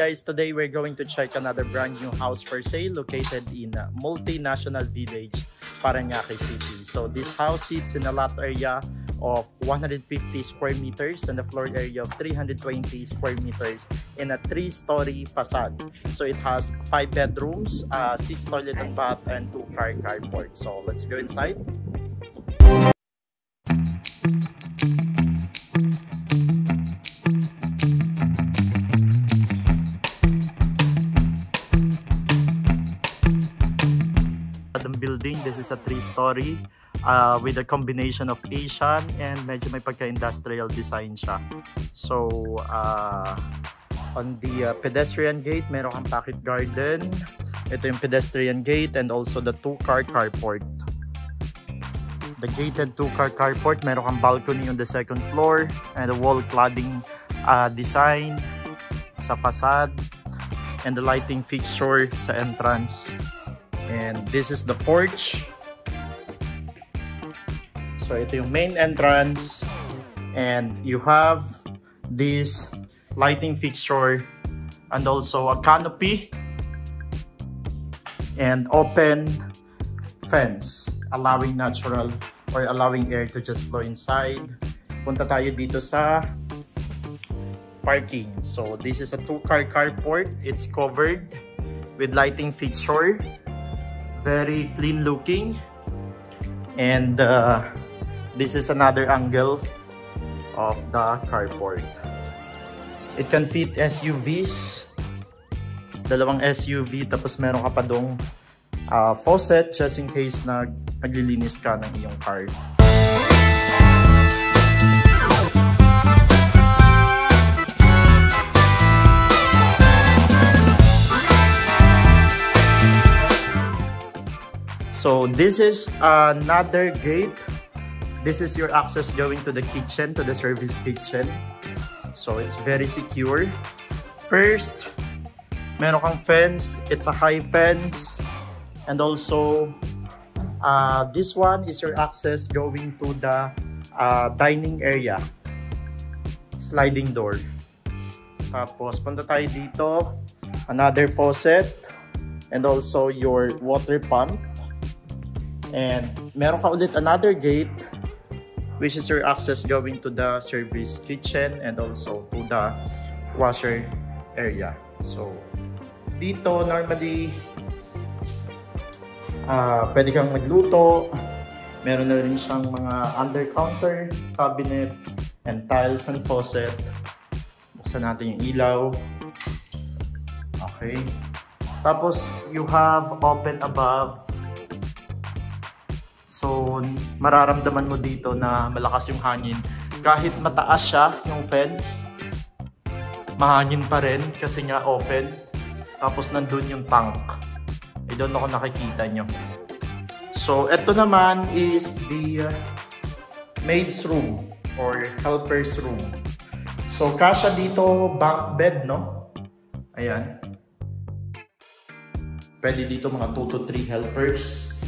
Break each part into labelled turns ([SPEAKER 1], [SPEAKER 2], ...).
[SPEAKER 1] guys, today we're going to check another brand new house for sale located in Multinational Village, Parañaque City. So this house sits in a lot area of 150 square meters and a floor area of 320 square meters in a 3-story facade. So it has 5 bedrooms, 6 toilet and bath, and 2 car carport. So let's go inside. Building. This is a 3-story with a combination of Asian and medyo may pagka-industrial design siya. So on the pedestrian gate, meron kang pocket garden. Ito yung pedestrian gate and also the 2-car carport. The gated 2-car carport, meron kang balcony on the 2nd floor and a wall cladding design sa facade and the lighting fixture sa entrance. And this is the porch. So ito yung main entrance and you have this lighting fixture and also a canopy and open fence allowing natural or allowing air to just flow inside. Punta tayo dito sa parking. So this is a 2-car carport. It's covered with lighting fixture. Very clean looking, and this is another angle of the carport. It can fit SUVs, dalawang SUV, tapos meron ka pa dong faucet just in case na naglilinis ka ng iyong car. So this is another gate. This is your access going to the kitchen, to the service kitchen. So it's very secure. First, meron kang fence. It's a high fence. And also, this one is your access going to the dining area. Sliding door. Tapos, punta tayo dito. Another faucet. And also your water pump. And meron ka ulit another gate which is your access going to the service kitchen and also to the washer area. So dito normally pwede kang magluto. Meron na rin siyang mga under counter cabinet and tiles and faucet. Buksan natin yung ilaw. Okay. Tapos you have open above. So, mararamdaman mo dito na malakas yung hangin. Kahit mataas siya, yung fence, mahangin pa rin kasi nga open. Tapos nandun yung tank. I don't know kung nakikita nyo. So, ito naman is the maid's room or helper's room. So, kasya dito bunk bed, no? Ayan. Pwede dito mga 2 to 3 helpers.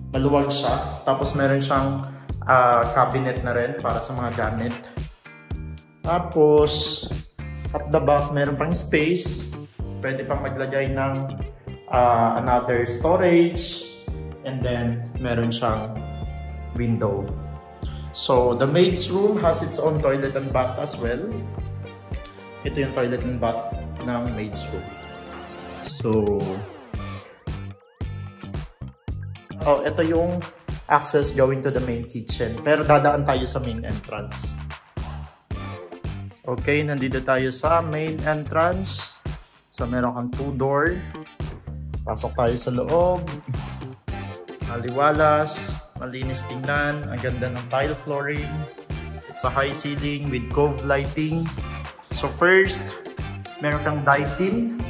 [SPEAKER 1] Maluwag siya. Tapos meron siyang cabinet na rin para sa mga gamit. Tapos at the back meron pang space. Pwede pang maglagay ng another storage. And then meron siyang window. So the maid's room has its own toilet and bath as well. Ito yung toilet and bath ng maid's room. So ito yung access going to the main kitchen. Pero dadaan tayo sa main entrance. Okay, nandito tayo sa main entrance. So, meron kang 2 door. Pasok tayo sa loob. Maliwalas. Malinis tingnan. Ang ganda ng tile flooring. It's a high ceiling with cove lighting. So, first, meron kang Daikin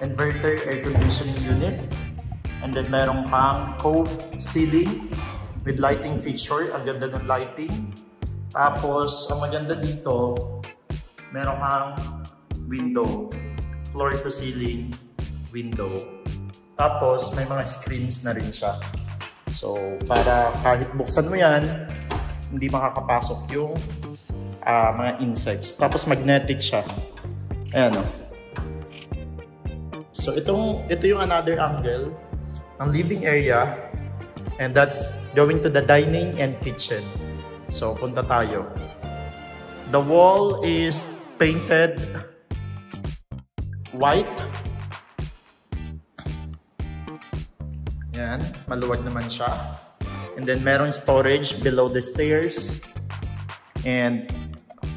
[SPEAKER 1] inverter air conditioning unit. And then meron kang cove ceiling with lighting fixture. Ang ganda ng lighting. Tapos, ang maganda dito, meron kang window. Floor to ceiling window. Tapos, may mga screens na rin siya. So, para kahit buksan mo yan, hindi makakapasok yung mga insects. Tapos, magnetic siya. Ayan o. So ito yung another angle ng living area, and that's going to the dining and kitchen. So punta tayo. The wall is painted white. Yan, maluwag naman siya. And then meron storage below the stairs. And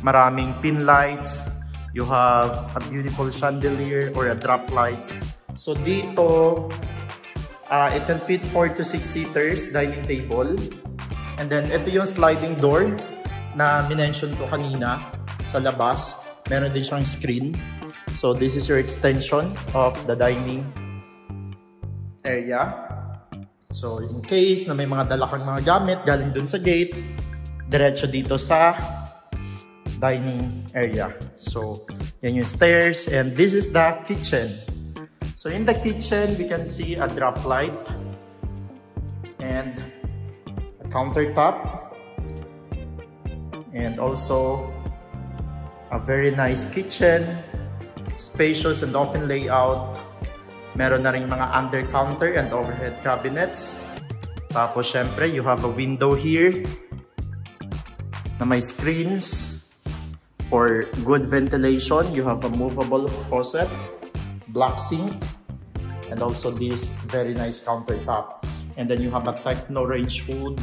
[SPEAKER 1] maraming pin lights. You have a beautiful chandelier or a drop lights. So dito, it can fit 4 to 6 seaters dining table. And then ito yung sliding door na minention ko kanina sa labas. Meron din siyang screen. So this is your extension of the dining area. So in case na may mga dala kang mga gamit galing dun sa gate, diretso dito sa dining area. So yan yung stairs, and this is the kitchen. So in the kitchen, we can see a drop light and a countertop, and also a very nice kitchen, spacious and open layout. Meron na rin mga under counter and overhead cabinets. Tapos syempre, you have a window here na may screens for good ventilation. You have a movable faucet, black sink, and also this very nice countertop. And then you have a Techno range hood,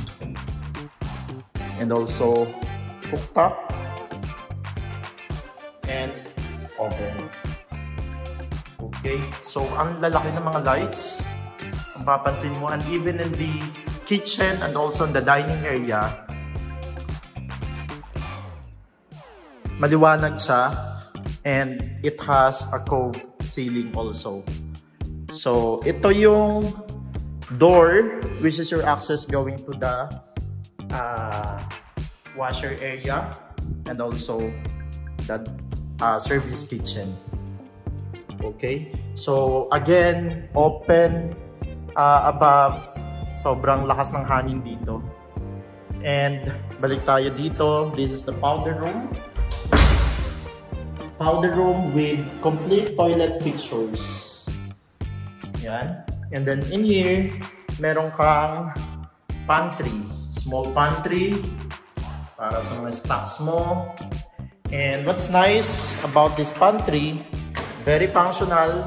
[SPEAKER 1] and also cooktop and oven. Okay, so ang lalaki ng mga lights, ang papansin mo, and even in the kitchen and also in the dining area, maliwanag siya, and it has a cove ceiling also. So ito yung door, which is your access going to the washer area and also the service kitchen. Okay, so again, open above. Sobrang lakas ng hangin dito. And balik tayo dito. This is the powder room. Powder room with complete toilet fixtures. Yan. And then in here, meron kang pantry. Small pantry para sa mga stocks mo. And what's nice about this pantry, very functional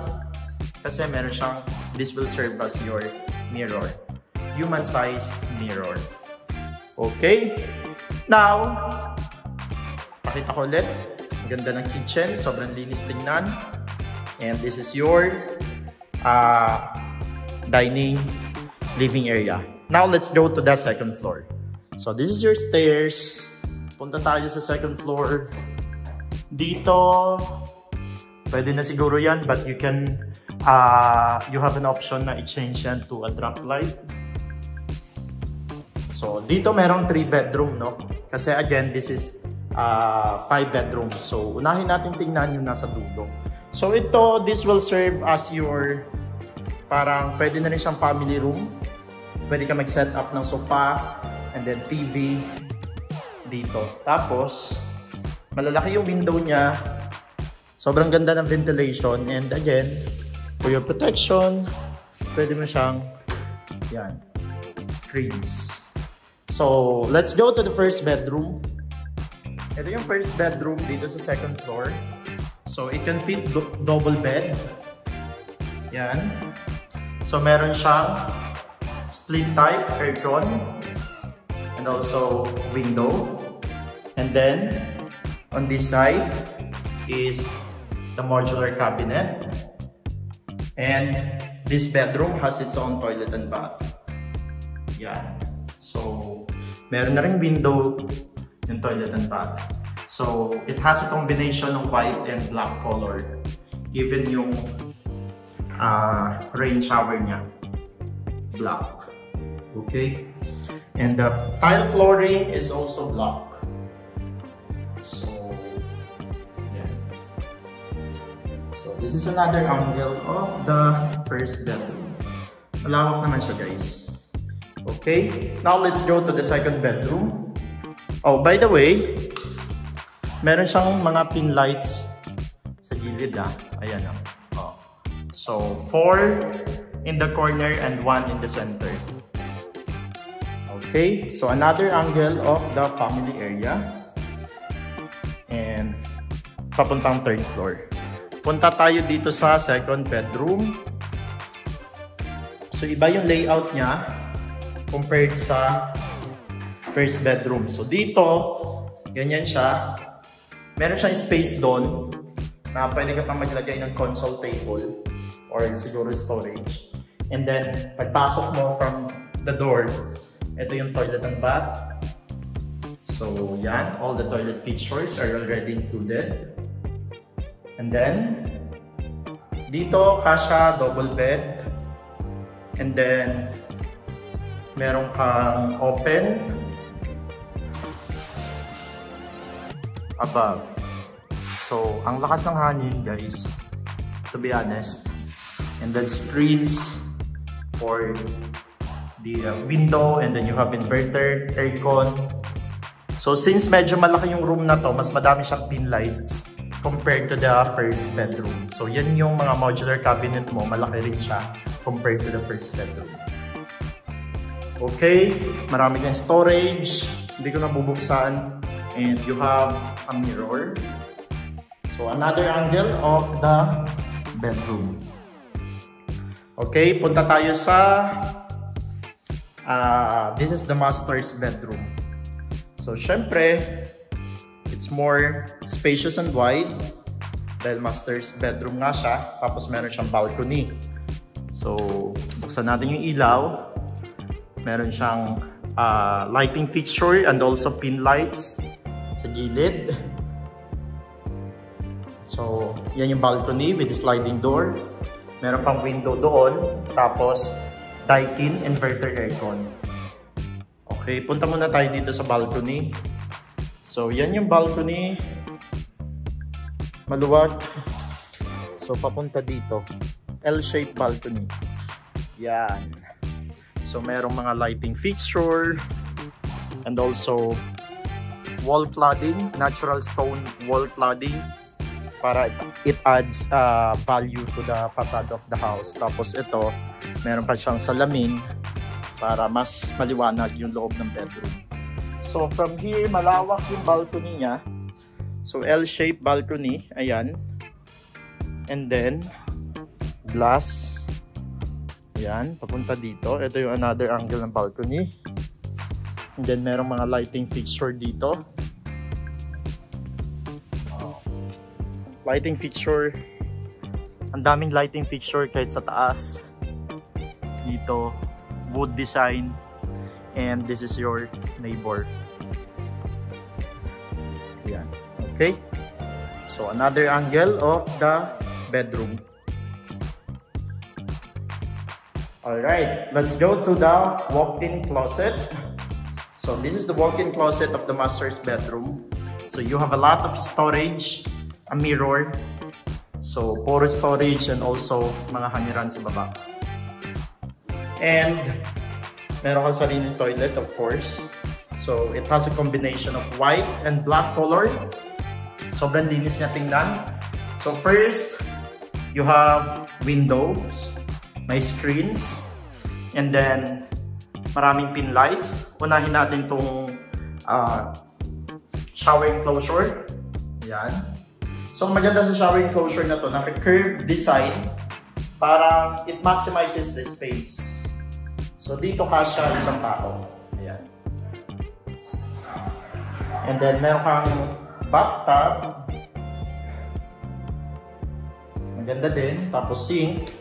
[SPEAKER 1] kasi meron siyang, this will serve as your mirror. Human size mirror. Okay? Now, pakita ko ulit. Ang ganda ng kitchen. Sobrang linis tingnan. And this is your dining living area. Now, let's go to the second floor. So, this is your stairs. Punta tayo sa second floor. Dito, pwede na siguro yan, but you can, you have an option na i-change yan to a drop light. So, dito merong 3 bedroom, no? Kasi again, this is 5 bedrooms. So, unahin natin tingnan yung nasa dulo. So, ito, this will serve as your, parang pwede na rin siyang family room. Pwede ka mag-set up ng sofa and then TV dito. Tapos, malalaki yung window niya. Sobrang ganda ng ventilation. And again, for your protection, pwede mo siyang, yan, screens. So, let's go to the first bedroom. Ito yung first bedroom dito sa second floor. So, it can fit double bed. Yan. So, meron siyang split type aircon and also window. And then, on this side is the modular cabinet. And this bedroom has its own toilet and bath. Yan. So, meron na ring window yung toilet and bath. So, it has a combination of white and black color. Even yung rain shower niya, black. Okay? And the tile flooring is also black. So, yeah. So, this is another angle of the first bedroom. Malawak naman siya, guys. Okay, now let's go to the second bedroom. Oh, by the way, meron siyang mga pin lights sa gilid, ah. Ayan, ah. Oh. So 4 in the corner and 1 in the center. Okay, so another angle of the family area. And papuntang 3rd floor. Punta tayo dito sa 2nd bedroom. So iba yung layout niya compared sa 1st bedroom. So dito, ganyan siya. Meron siyang space doon na pwede ka pang maglagay ng console table or siguro storage. And then, pagpasok mo from the door, ito yung toilet and bath. So yan, all the toilet features are already included. And then, dito, kasha, double bed. And then, meron kang open above. So, ang lakas ng hangin, guys, to be honest. And then screens for the window, and then you have inverter, aircon. So, since medyo malaki yung room na to, mas madami siyang pin lights compared to the 1st bedroom. So, yan yung mga modular cabinet mo, malaki rin siya compared to the 1st bedroom. Okay, marami kang storage, hindi ko na bubuksan. And you have a mirror. So another angle of the bedroom. Okay, punta tayo sa this is the master's bedroom. So syempre, it's more spacious and wide dahil master's bedroom nga siya. Tapos meron siyang balcony. So buksan natin yung ilaw. Meron siyang lighting feature and also pin lights sa gilid. So, yan yung balcony with the sliding door. Meron pang window doon. Tapos, Daikin inverter aircon. Okay, punta muna tayo dito sa balcony. So, yan yung balcony. Maluwag. So, papunta dito. L-shaped balcony. Yan. So, merong mga lighting fixture. And also, wall cladding, natural stone wall cladding para it adds value to the facade of the house. Tapos ito, meron pa siyang salamin para mas maliwanag yung loob ng bedroom. So from here, malawak yung balcony niya. So L-shaped balcony, ayan. And then, glass. Ayan, papunta dito. Ito yung another angle ng balcony. And then merong mga lighting fixture dito. Lighting fixture. Ang daming lighting fixture kahit sa taas. Dito, wood design. And this is your neighbor. Yan. Okay? So another angle of the bedroom. Alright, let's go to the walk-in closet. So this is the walk-in closet of the master's bedroom. So you have a lot of storage, a mirror, so puro storage and also mga hangiran sa baba. And meron kang sariling toilet, of course. So it has a combination of white and black color. Sobrang linis niya tingnan. So first, you have windows, may screens, and then maraming pin lights. Unahin natin itong shower enclosure. Yan. So maganda sa shower enclosure na to, naka-curved design para it maximizes the space. So dito kasya isang tao. Ayan. And then meron kang bathtub. Maganda din. Tapos sink.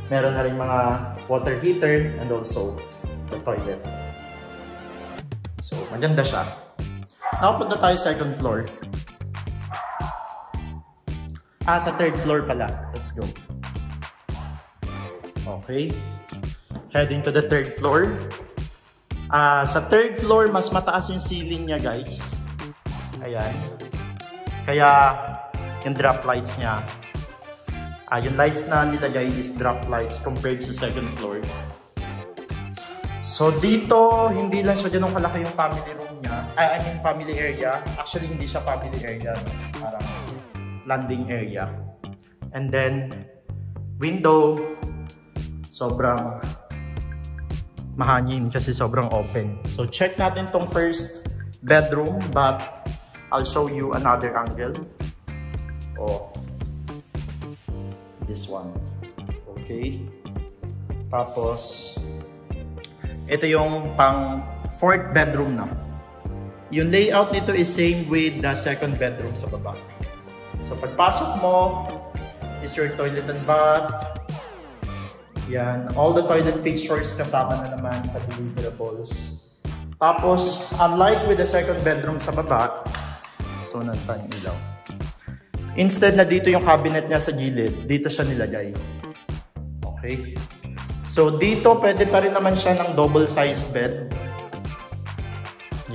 [SPEAKER 1] Meron na rin mga water heater and also the toilet. So maganda siya. Now punta tayo sa 2nd floor. Sa 3rd floor pala. Let's go. Okay. Heading to the 3rd floor. Sa 3rd floor, mas mataas yung ceiling niya, guys. Ayan. Kaya, yung drop lights niya. Yung lights na nilagay is drop lights compared sa 2nd floor. So, dito, hindi lang siya ganun kalaki yung family room niya. I mean, family area. Actually, hindi siya family area. Parang landing area. And then, window, sobrang mahangin kasi sobrang open. So check natin tong first bedroom, but I'll show you another angle of this one. Okay. Tapos ito yung pang fourth bedroom na. Yung layout nito is same with the second bedroom sa baba. So pagpasok mo is your toilet and bath. Yan, all the toilet fixtures kasama na naman sa deliverables. Tapos unlike with the second bedroom sa baba, so nandiyan yung ilaw. Instead na dito yung cabinet niya sa gilid, dito siya nilagay. Okay. So dito pwede pa rin naman siya ng double size bed.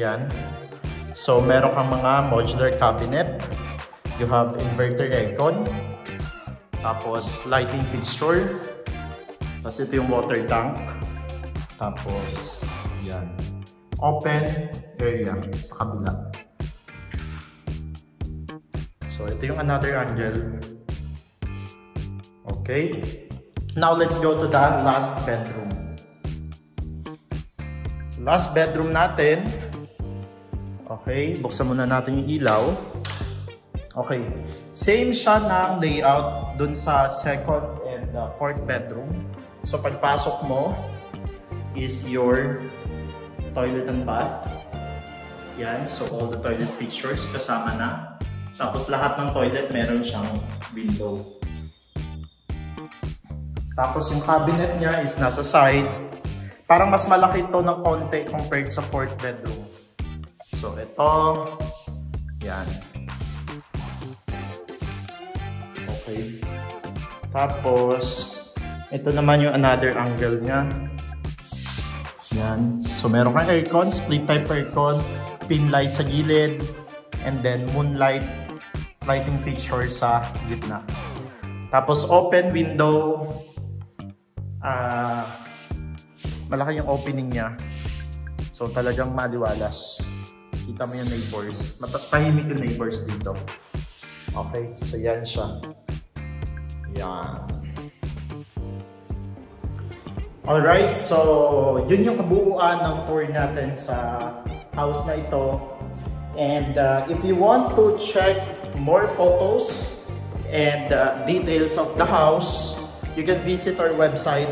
[SPEAKER 1] Yan. So meron kang mga modular cabinet. You have inverter aircon. Tapos lighting fixture. Tapos ito yung water tank. Tapos yan. Open area sa kabila. So ito yung another angle. Okay. Now let's go to the last bedroom. So last bedroom natin. Okay, buksan muna natin yung ilaw. Okay, same siya ng layout dun sa second and fourth bedroom. So pagpasok mo is your toilet and bath. Yan, so all the toilet fixtures kasama na. Tapos lahat ng toilet meron siyang window. Tapos yung cabinet niya is nasa side. Parang mas malaki ito ng konti compared sa fourth bedroom. So ito, yan. Okay. Tapos, ito naman yung another angle niya. Yan. So meron kang aircon, split type aircon, pin light sa gilid, and then moonlight lighting fixture sa gitna. Tapos open window. Malaki yung opening niya. So talagang maliwalas. Kita mo yung neighbors. Tahimik yung neighbors dito. Okay, so yan siya. Yan. Alright, so yun yung kabuuan ng tour natin sa house na ito. And if you want to check more photos and details of the house, you can visit our website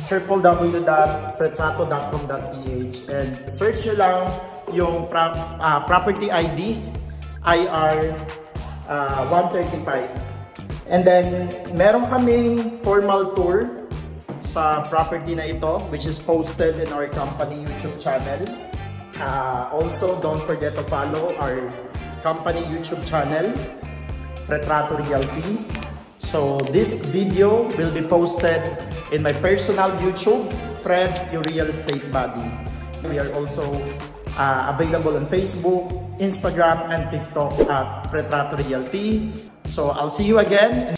[SPEAKER 1] www.fretrato.com.ph and search nyo lang yung property ID IR 135. And then meron kaming formal tour sa property na ito, which is posted in our company YouTube channel. Also, don't forget to follow our company YouTube channel, Fretrato Realty. So this video will be posted in my personal YouTube, Fred, your real estate buddy. We are also available on Facebook, Instagram, and TikTok at Fretrato Realty. So I'll see you again.